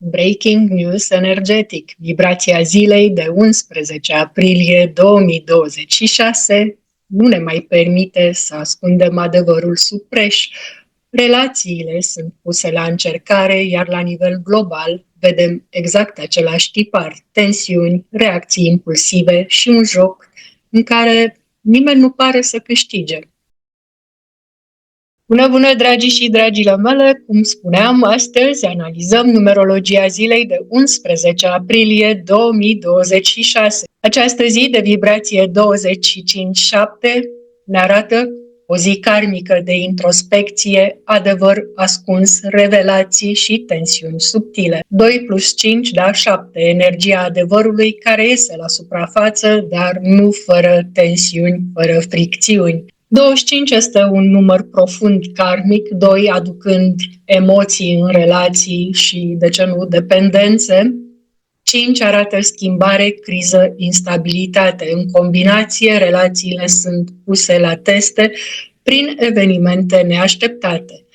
Breaking News Energetic, vibrația zilei de 11 aprilie 2026 nu ne mai permite să ascundem adevărul sub preș. Relațiile sunt puse la încercare, iar la nivel global vedem exact același tipar, tensiuni, reacții impulsive și un joc în care nimeni nu pare să câștige. Bună, dragii și dragile mele! Cum spuneam, astăzi analizăm numerologia zilei de 11 aprilie 2026. Această zi de vibrație 25-7 ne arată o zi karmică de introspecție, adevăr ascuns, revelații și tensiuni subtile. 2 plus 5 da 7, energia adevărului care iese la suprafață, dar nu fără tensiuni, fără fricțiuni. 25 este un număr profund karmic, 2 aducând emoții în relații și, de ce nu, dependențe. 5 arată schimbare, criză, instabilitate. În combinație, relațiile sunt puse la teste prin evenimente neașteptate.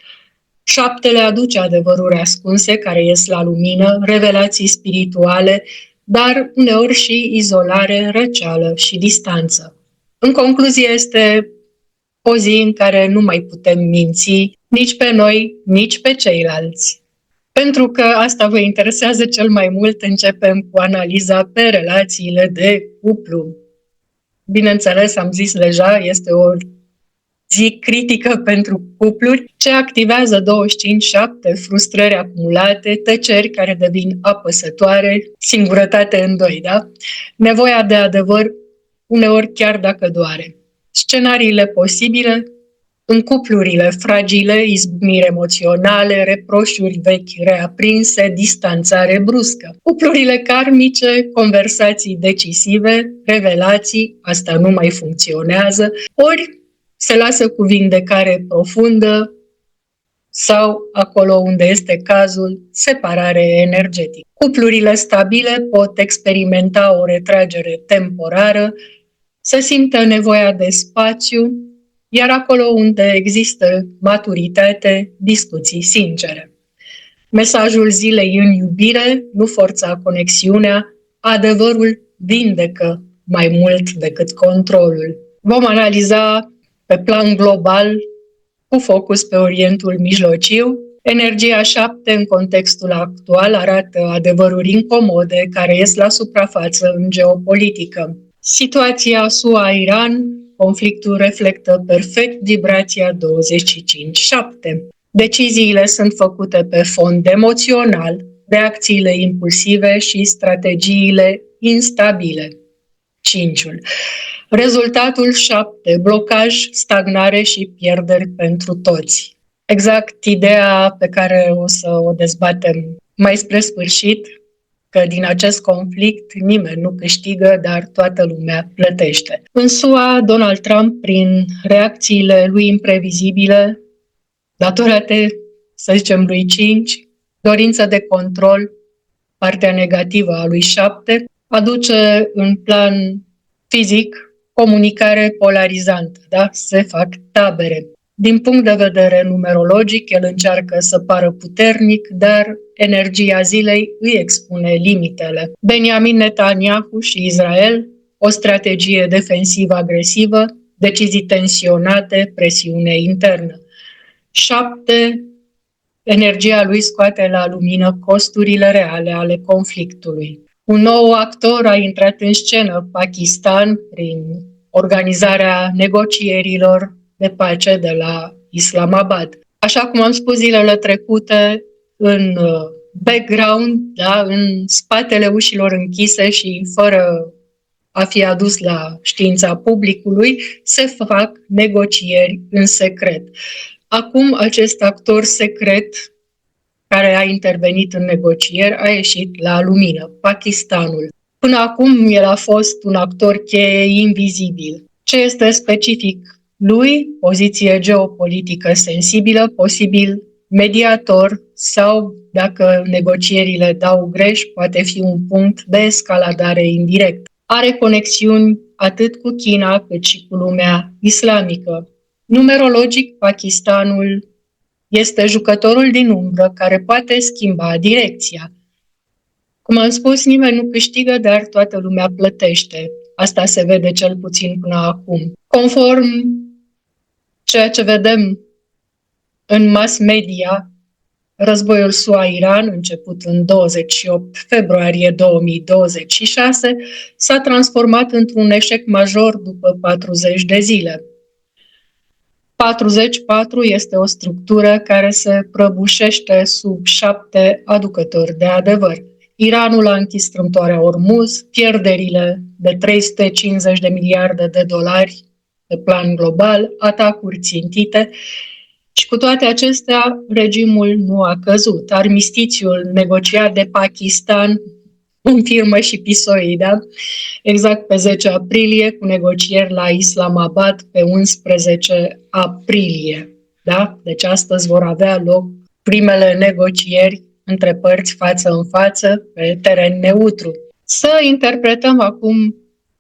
7 le aduce adevăruri ascunse care ies la lumină, revelații spirituale, dar uneori și izolare, răceală și distanță. În concluzie, este o zi în care nu mai putem minți nici pe noi, nici pe ceilalți. Pentru că asta vă interesează cel mai mult, începem cu analiza pe relațiile de cuplu. Bineînțeles, am zis deja, este o zi critică pentru cupluri, ce activează 25-7, frustrări acumulate, tăceri care devin apăsătoare, singurătate în doi, da? Nevoia de adevăr, uneori chiar dacă doare. Scenariile posibile: în cuplurile fragile, izbucniri emoționale, reproșuri vechi reaprinse, distanțare bruscă. Cuplurile karmice, conversații decisive, revelații, asta nu mai funcționează, ori se lasă cu vindecare profundă sau, acolo unde este cazul, separare energetică. Cuplurile stabile pot experimenta o retragere temporară, să simtă nevoia de spațiu, iar acolo unde există maturitate, discuții sincere. Mesajul zilei în iubire: nu forța conexiunea, adevărul vindecă mai mult decât controlul. Vom analiza pe plan global, cu focus pe Orientul Mijlociu. Energia 7 în contextul actual arată adevăruri incomode care ies la suprafață în geopolitică. Situația SUA-Iran, conflictul reflectă perfect vibrația 25-7. Deciziile sunt făcute pe fond emoțional, reacțiile impulsive și strategiile instabile. 5-ul. Rezultatul 7. Blocaj, stagnare și pierderi pentru toți. Exact ideea pe care o să o dezbatem mai spre sfârșit, că din acest conflict nimeni nu câștigă, dar toată lumea plătește. În SUA, Donald Trump, prin reacțiile lui imprevizibile, datorate, să zicem, lui 5, dorința de control, partea negativă a lui 7, aduce în plan fizic comunicare polarizantă, da? Se fac tabere. Din punct de vedere numerologic, el încearcă să pară puternic, dar energia zilei îi expune limitele. Benjamin Netanyahu și Israel, o strategie defensivă-agresivă, decizii tensionate, presiune internă. 7. Energia lui scoate la lumină costurile reale ale conflictului. Un nou actor a intrat în scenă, Pakistan, prin organizarea negocierilor de pace de la Islamabad. Așa cum am spus zilele trecute, în background, da, în spatele ușilor închise și fără a fi adus la știința publicului, se fac negocieri în secret. Acum acest actor secret care a intervenit în negocieri a ieșit la lumină, Pakistanul. Până acum el a fost un actor cheie invizibil. Ce este specific lui? Poziție geopolitică sensibilă, posibil mediator sau, dacă negocierile dau greș, poate fi un punct de escaladare indirect. Are conexiuni atât cu China cât și cu lumea islamică. Numerologic, Pakistanul este jucătorul din umbră care poate schimba direcția. Cum am spus, nimeni nu câștigă, dar toată lumea plătește. Asta se vede cel puțin până acum. Conform ceea ce vedem în mass media, războiul SUA-Iran, început în 28 februarie 2026, s-a transformat într-un eșec major după 40 de zile. 44 este o structură care se prăbușește sub 7 aducători de adevăr. Iranul a închis strâmtoarea Ormuz, pierderile de 350 de miliarde de dolari pe plan global, atacuri țintite și cu toate acestea regimul nu a căzut. Armistițiul negociat de Pakistan confirmă și Pisoida, exact pe 10 aprilie, cu negocieri la Islamabad pe 11 aprilie. Da? Deci astăzi vor avea loc primele negocieri între părți față în față, pe teren neutru. Să interpretăm acum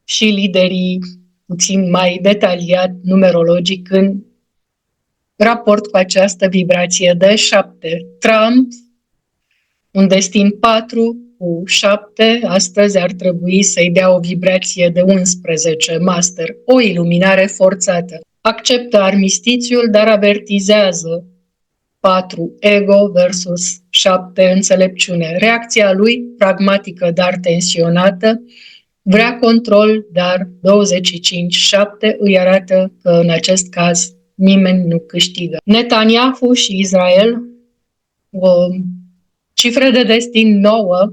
și liderii puțin mai detaliat, numerologic, în raport cu această vibrație de 7. Trump, un destin 4 cu 7, astăzi ar trebui să-i dea o vibrație de 11, master, o iluminare forțată. Acceptă armistițiul, dar avertizează 4, ego versus 7, înțelepciune. Reacția lui, pragmatică, dar tensionată, vrea control, dar 25, 7 îi arată că în acest caz nimeni nu câștigă. Netanyahu și Israel, cifre de destin 9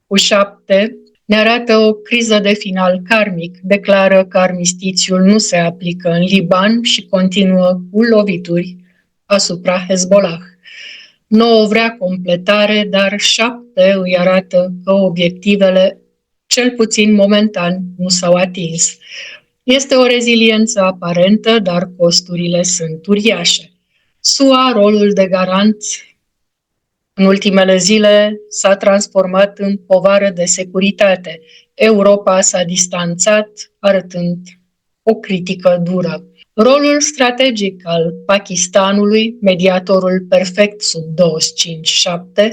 cu 7, ne arată o criză de final karmic. Declară că armistițiul nu se aplică în Liban și continuă cu lovituri asupra Hezbollah. 9 vrea completare, dar 7 îi arată că obiectivele, cel puțin momentan, nu s-au atins. Este o reziliență aparentă, dar costurile sunt uriașe. SUA, rolul de garant, în ultimele zile s-a transformat în povară de securitate. Europa s-a distanțat, arătând o critică dură. Rolul strategic al Pakistanului, mediatorul perfect sub 25-7,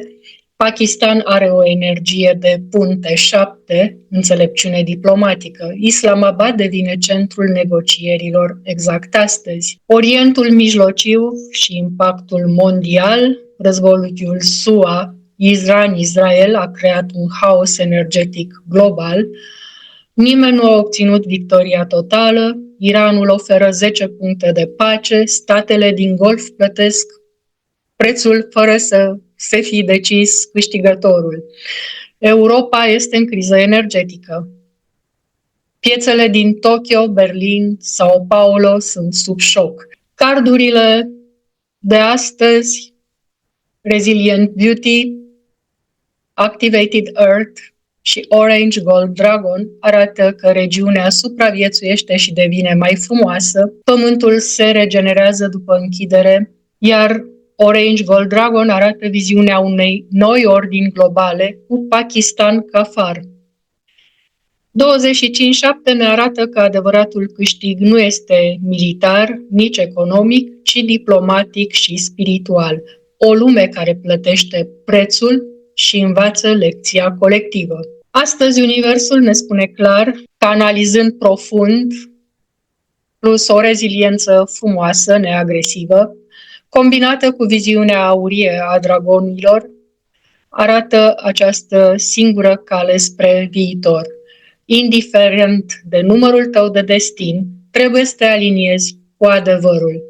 Pakistan are o energie de punte 7, înțelepciune diplomatică. Islamabad devine centrul negocierilor exact astăzi. Orientul Mijlociu și impactul mondial, războiul SUA, Iran-Israel a creat un haos energetic global. Nimeni nu a obținut victoria totală. Iranul oferă 10 puncte de pace, statele din Golf plătesc prețul fără să se fi decis câștigătorul. Europa este în criză energetică. Piețele din Tokyo, Berlin, Sao Paulo sunt sub șoc. Cardurile de astăzi, Resilient Beauty, Activated Earth și Orange Gold Dragon, arată că regiunea supraviețuiește și devine mai frumoasă, pământul se regenerează după închidere, iar Orange Gold Dragon arată viziunea unei noi ordini globale cu Pakistan ca far. 25-7 ne arată că adevăratul câștig nu este militar, nici economic, ci diplomatic și spiritual. O lume care plătește prețul și învață lecția colectivă. Astăzi Universul ne spune clar că analizând profund, plus o reziliență frumoasă, neagresivă, combinată cu viziunea aurie a dragonilor, arată această singură cale spre viitor. Indiferent de numărul tău de destin, trebuie să te aliniezi cu adevărul.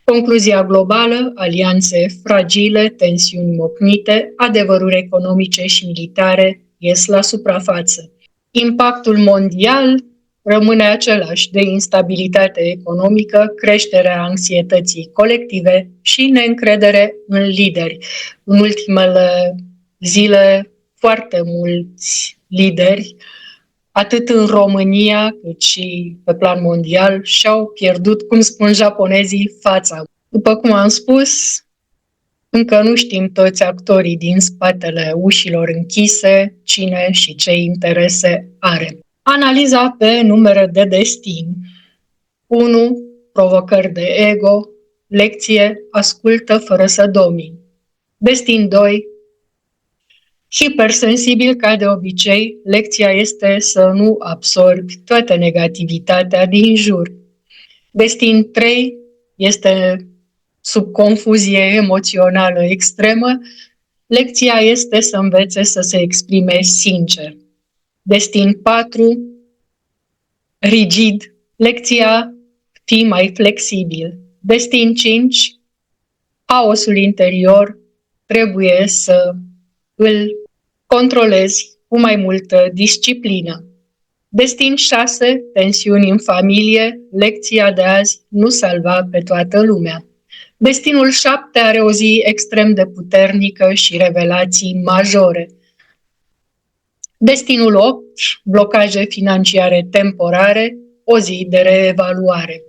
Concluzia globală, alianțe fragile, tensiuni mocnite, adevăruri economice și militare ies la suprafață. Impactul mondial rămâne același, de instabilitate economică, creșterea anxietății colective și neîncredere în lideri. În ultimele zile, foarte mulți lideri, atât în România cât și pe plan mondial, și-au pierdut, cum spun japonezii, fața. După cum am spus, încă nu știm toți actorii din spatele ușilor închise, cine și ce interese are. Analiza pe numere de destin. 1. Provocări de ego. Lecție: ascultă fără să domini. Destin 2. Hipersensibil ca de obicei, lecția este să nu absorbi toată negativitatea din jur. Destin 3 este sub confuzie emoțională extremă. Lecția este să învețe să se exprime sincer. Destin 4, rigid. Lecția, fii mai flexibil. Destin 5, haosul interior trebuie să îl controlezi cu mai multă disciplină. Destin 6, tensiuni în familie, lecția de azi nu salva pe toată lumea. Destinul 7 are o zi extrem de puternică și revelații majore. Destinul 8, blocaje financiare temporare, o zi de reevaluare.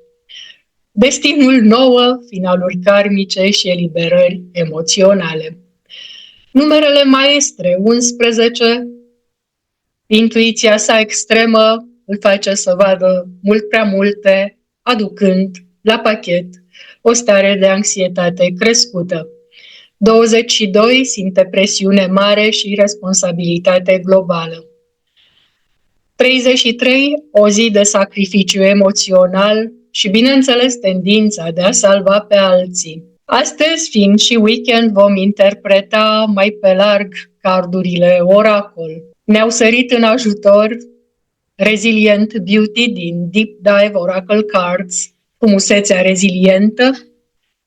Destinul 9, finaluri karmice și eliberări emoționale. Numerele maestre 11, intuiția sa extremă îl face să vadă mult prea multe, aducând la pachet o stare de anxietate crescută. 22 simte presiune mare și responsabilitate globală. 33, o zi de sacrificiu emoțional și, bineînțeles, tendința de a salva pe alții. Astăzi, fiind și weekend, vom interpreta mai pe larg cardurile oracol. Ne-au sărit în ajutor Resilient Beauty din Deep Dive Oracle Cards, frumusețea rezilientă,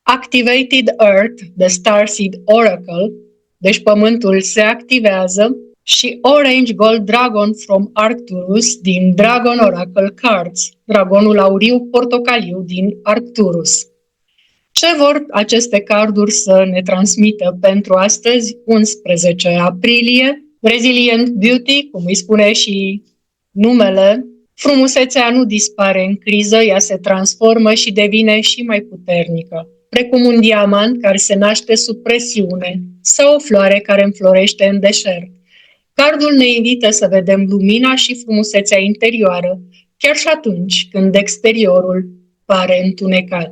Activated Earth, The Starseed Oracle, deci pământul se activează, și Orange Gold Dragon from Arcturus din Dragon Oracle Cards, dragonul auriu portocaliu din Arcturus. Ce vor aceste carduri să ne transmită pentru astăzi, 11 aprilie? Resilient Beauty, cum îi spune și numele, frumusețea nu dispare în criză, ea se transformă și devine și mai puternică, precum un diamant care se naște sub presiune sau o floare care înflorește în deșert. Cardul ne invită să vedem lumina și frumusețea interioară, chiar și atunci când exteriorul pare întunecat.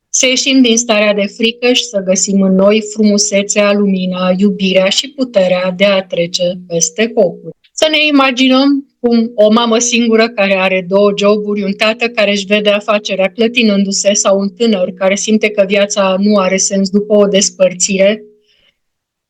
Să ieșim din starea de frică și să găsim în noi frumusețea, lumina, iubirea și puterea de a trece peste focuri. Să ne imaginăm cum o mamă singură care are 2 joburi, un tată care își vede afacerea clătinându-se sau un tânăr care simte că viața nu are sens după o despărțire.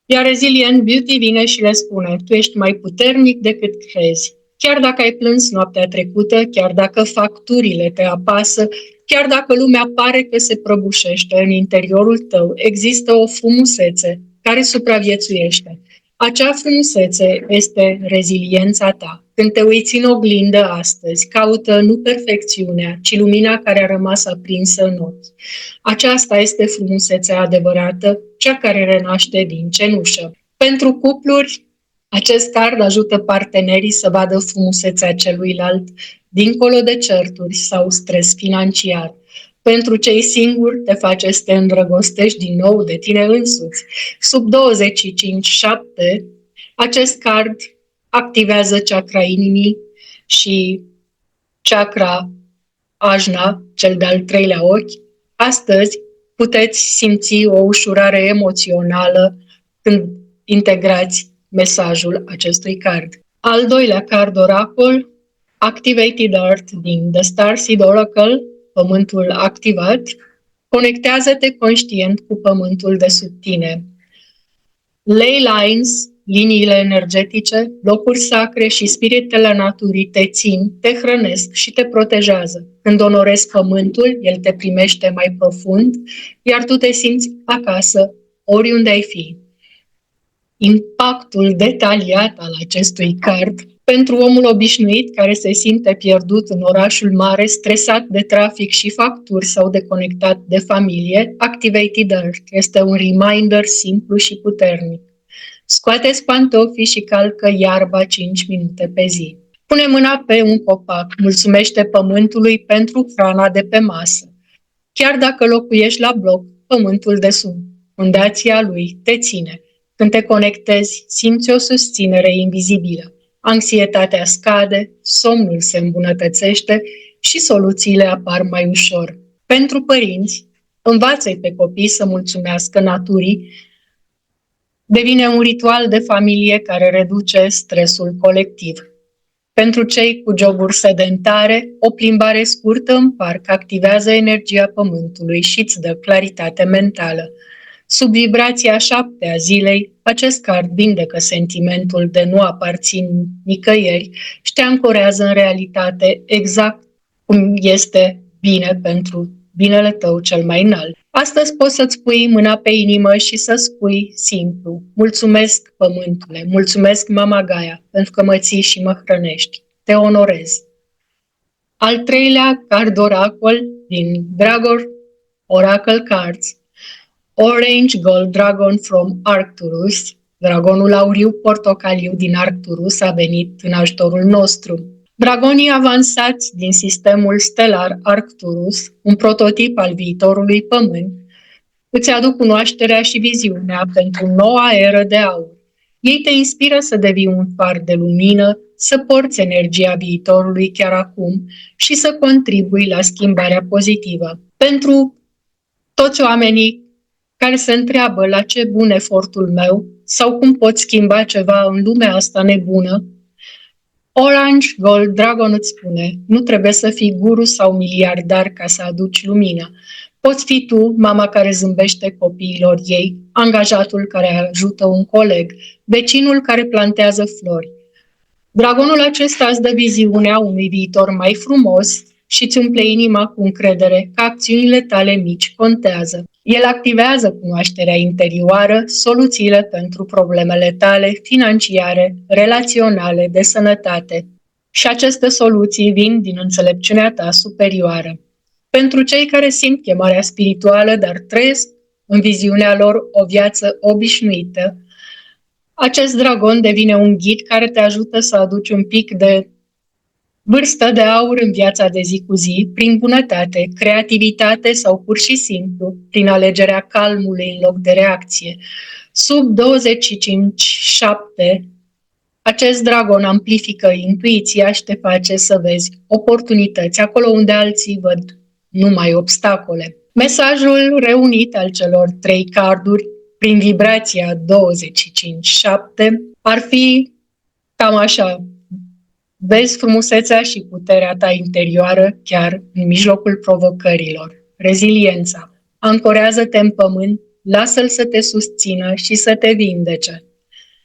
Iar Resilient Beauty vine și le spune: tu ești mai puternic decât crezi. Chiar dacă ai plâns noaptea trecută, chiar dacă facturile te apasă, chiar dacă lumea pare că se prăbușește în interiorul tău, există o frumusețe care supraviețuiește. Acea frumusețe este reziliența ta. Când te uiți în oglindă astăzi, caută nu perfecțiunea, ci lumina care a rămas aprinsă în ochi. Aceasta este frumusețea adevărată, cea care renaște din cenușă. Pentru cupluri, acest card ajută partenerii să vadă frumusețea celuilalt, dincolo de certuri sau stres financiar. Pentru cei singuri, te face să te îndrăgostești din nou de tine însuți. Sub 25-7, acest card activează chakra inimii și chakra ajna, cel de-al 3-lea ochi. Astăzi puteți simți o ușurare emoțională când integrați mesajul acestui card. Al 2-lea card oracol, Activated Earth din The Starseed Oracle, pământul activat, conectează-te conștient cu pământul de sub tine. Ley lines, liniile energetice, locuri sacre și spiritele naturii te țin, te hrănesc și te protejează. Când onorezi pământul, el te primește mai profund, iar tu te simți acasă, oriunde ai fi. Impactul detaliat al acestui card pentru omul obișnuit care se simte pierdut în orașul mare, stresat de trafic și facturi sau deconectat de familie, Activated Earth este un reminder simplu și puternic. Scoateți pantofii și calcă iarba 5 minute pe zi. Pune mâna pe un copac, mulțumește pământului pentru hrana de pe masă. Chiar dacă locuiești la bloc, pământul de sub fundația lui te ține. Când te conectezi, simți o susținere invizibilă. Anxietatea scade, somnul se îmbunătățește și soluțiile apar mai ușor. Pentru părinți, învață-i pe copii să mulțumească naturii Devine un ritual de familie care reduce stresul colectiv. Pentru cei cu joburi sedentare, o plimbare scurtă în parc activează energia pământului și îți dă claritate mentală. Sub vibrația 7 a zilei, acest card vindecă sentimentul de nu aparțin nicăieri și te ancorează în realitate exact cum este bine pentru binele tău cel mai înalt. Astăzi poți să-ți pui mâna pe inimă și să spui simplu: mulțumesc, pământule, mulțumesc, Mama Gaia, pentru că mă ții și mă hrănești. Te onorez. Al treilea card oracol din Dragon Oracle Cards, Orange Gold Dragon from Arcturus, dragonul auriu portocaliu din Arcturus a venit în ajutorul nostru. Dragonii avansați din sistemul stelar Arcturus, un prototip al viitorului Pământ, îți aduc cunoașterea și viziunea pentru noua eră de aur. Ei te inspiră să devii un far de lumină, să porți energia viitorului chiar acum și să contribui la schimbarea pozitivă. Pentru toți oamenii care se întreabă la ce bun efortul meu sau cum pot schimba ceva în lumea asta nebună, Orange Gold Dragon îți spune: nu trebuie să fii guru sau miliardar ca să aduci lumină. Poți fi tu, mama care zâmbește copiilor ei, angajatul care ajută un coleg, vecinul care plantează flori. Dragonul acesta îți dă viziunea unui viitor mai frumos și îți umple inima cu încredere că acțiunile tale mici contează. El activează cunoașterea interioară, soluțiile pentru problemele tale financiare, relaționale, de sănătate. Și aceste soluții vin din înțelepciunea ta superioară. Pentru cei care simt chemarea spirituală, dar trăiesc în viziunea lor o viață obișnuită, acest dragon devine un ghid care te ajută să aduci un pic de vârstă de aur în viața de zi cu zi, prin bunătate, creativitate sau pur și simplu, prin alegerea calmului în loc de reacție. Sub 25-7, acest dragon amplifică intuiția și te face să vezi oportunități acolo unde alții văd numai obstacole. Mesajul reunit al celor 3 carduri prin vibrația 25-7 ar fi cam așa: vezi frumusețea și puterea ta interioară chiar în mijlocul provocărilor. Reziliența. Ancorează-te în pământ, lasă-l să te susțină și să te vindece.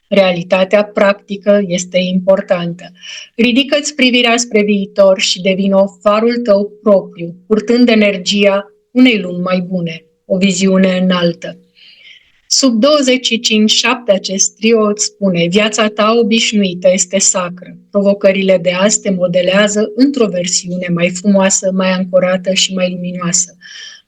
Realitatea practică este importantă. Ridică-ți privirea spre viitor și devină farul tău propriu, purtând energia unei lumi mai bune, o viziune înaltă. Sub 25-7 acest trio îți spune: viața ta obișnuită este sacră. Provocările de azi te modelează într-o versiune mai frumoasă, mai ancorată și mai luminoasă.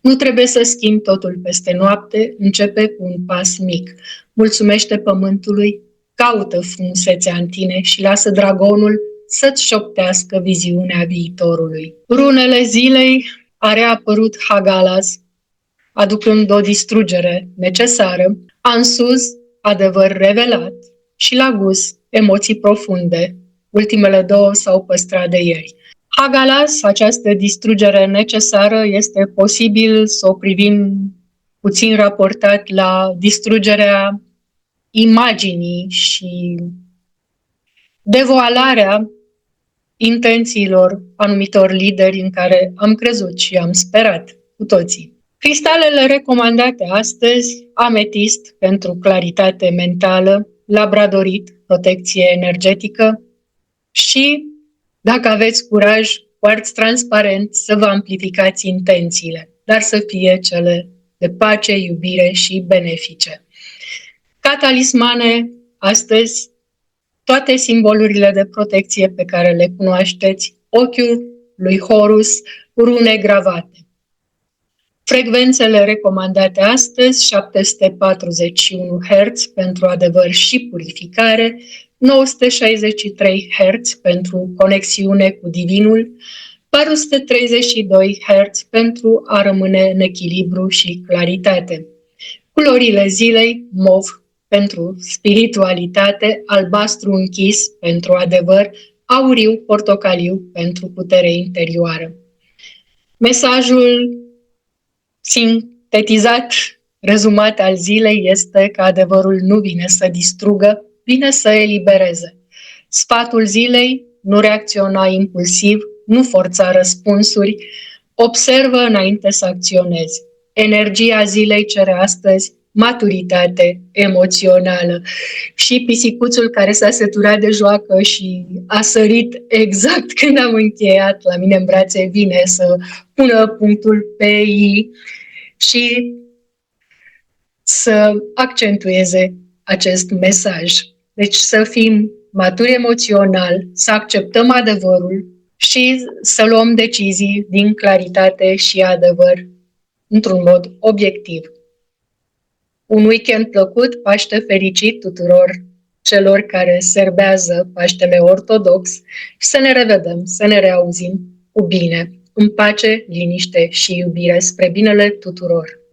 Nu trebuie să schimbi totul peste noapte, începe cu un pas mic. Mulțumește pământului, caută frumusețea în tine și lasă dragonul să-ți șoptească viziunea viitorului. Runele zilei a reapărut Hagalas, aducând o distrugere necesară, Ansus, adevăr revelat, și Lagus, emoții profunde. Ultimele 2 s-au păstrat de ieri. Hagalas, această distrugere necesară, este posibil să o privim puțin raportat la distrugerea imaginii și devoalarea intențiilor anumitor lideri în care am crezut și am sperat cu toții. Cristalele recomandate astăzi: ametist pentru claritate mentală, labradorit, protecție energetică și, dacă aveți curaj, quarț transparent, să vă amplificați intențiile, dar să fie cele de pace, iubire și benefice. Ca talismane, astăzi, toate simbolurile de protecție pe care le cunoașteți, ochiul lui Horus, rune gravate. Frecvențele recomandate astăzi: 741 Hz pentru adevăr și purificare, 963 Hz pentru conexiune cu Divinul, 432 Hz pentru a rămâne în echilibru și claritate. Culorile zilei: mov pentru spiritualitate, albastru închis pentru adevăr, auriu portocaliu pentru putere interioară. Mesajul sintetizat Rezumat al zilei este că adevărul nu vine să distrugă, vine să elibereze. Sfatul zilei: nu reacționa impulsiv, nu forța răspunsuri, observă înainte să acționezi. Energia zilei cere astăzi maturitate emoțională. Și pisicuțul care s-a săturat de joacă și a sărit exact când am încheiat la mine în brațe vine să pună punctul pe i și să accentueze acest mesaj. Deci să fim maturi emoțional, să acceptăm adevărul și să luăm decizii din claritate și adevăr într-un mod obiectiv. Un weekend plăcut, Paște fericit tuturor celor care serbează Paștele Ortodox și să ne revedem, să ne reauzim cu bine, în pace, liniște și iubire spre binele tuturor.